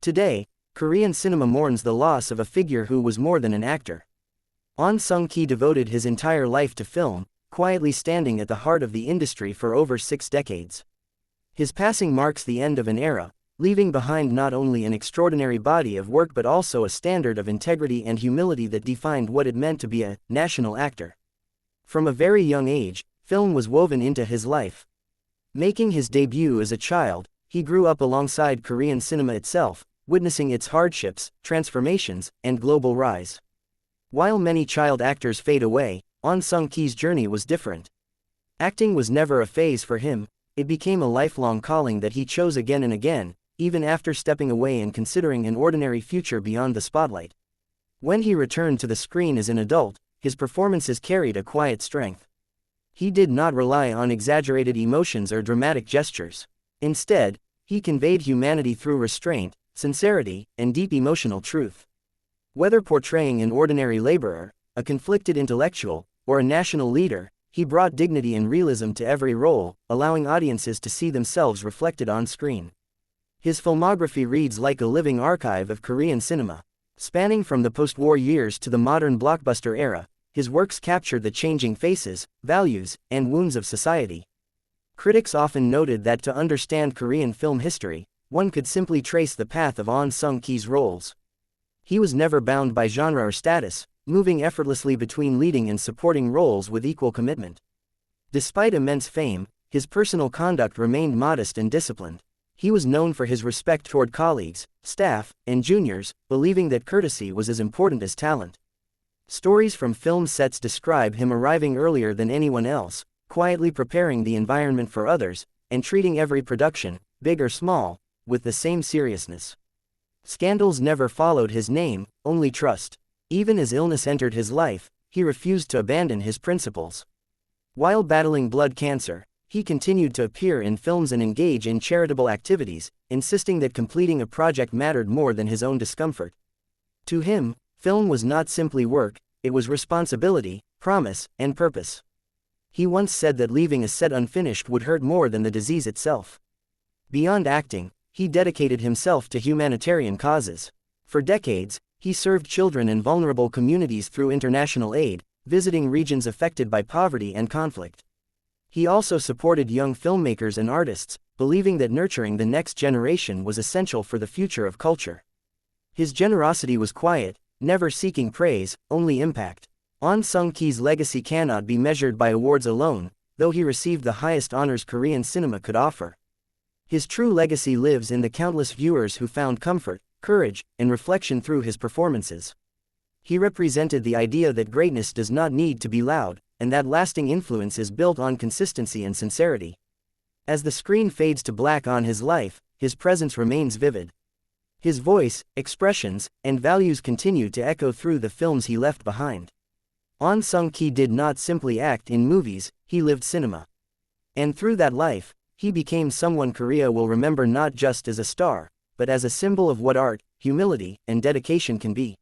Today, Korean cinema mourns the loss of a figure who was more than an actor. Ahn Sung-ki devoted his entire life to film, quietly standing at the heart of the industry for over 6 decades. His passing marks the end of an era, leaving behind not only an extraordinary body of work but also a standard of integrity and humility that defined what it meant to be a national actor. From a very young age, film was woven into his life. Making his debut as a child, he grew up alongside Korean cinema itself, witnessing its hardships, transformations, and global rise. While many child actors fade away, Ahn Sung-ki's journey was different. Acting was never a phase for him, it became a lifelong calling that he chose again and again, even after stepping away and considering an ordinary future beyond the spotlight. When he returned to the screen as an adult, his performances carried a quiet strength. He did not rely on exaggerated emotions or dramatic gestures. Instead, he conveyed humanity through restraint, sincerity, and deep emotional truth. Whether portraying an ordinary laborer, a conflicted intellectual, or a national leader, he brought dignity and realism to every role, allowing audiences to see themselves reflected on screen. His filmography reads like a living archive of Korean cinema. Spanning from the post-war years to the modern blockbuster era, his works captured the changing faces, values, and wounds of society. Critics often noted that to understand Korean film history, one could simply trace the path of Ahn Sung-ki's roles. He was never bound by genre or status, moving effortlessly between leading and supporting roles with equal commitment. Despite immense fame, his personal conduct remained modest and disciplined. He was known for his respect toward colleagues, staff, and juniors, believing that courtesy was as important as talent. Stories from film sets describe him arriving earlier than anyone else, quietly preparing the environment for others, and treating every production, big or small, with the same seriousness. Scandals never followed his name, only trust. Even as illness entered his life, he refused to abandon his principles. While battling blood cancer, he continued to appear in films and engage in charitable activities, insisting that completing a project mattered more than his own discomfort. To him, film was not simply work, it was responsibility, promise, and purpose. He once said that leaving a set unfinished would hurt more than the disease itself. Beyond acting, he dedicated himself to humanitarian causes. For decades, he served children in vulnerable communities through international aid, visiting regions affected by poverty and conflict. He also supported young filmmakers and artists, believing that nurturing the next generation was essential for the future of culture. His generosity was quiet, never seeking praise, only impact. Ahn Sung-ki's legacy cannot be measured by awards alone, though he received the highest honors Korean cinema could offer. His true legacy lives in the countless viewers who found comfort, courage, and reflection through his performances. He represented the idea that greatness does not need to be loud, and that lasting influence is built on consistency and sincerity. As the screen fades to black on his life, his presence remains vivid. His voice, expressions, and values continue to echo through the films he left behind. Ahn Sung-ki did not simply act in movies, he lived cinema. And through that life, he became someone Korea will remember not just as a star, but as a symbol of what art, humility, and dedication can be.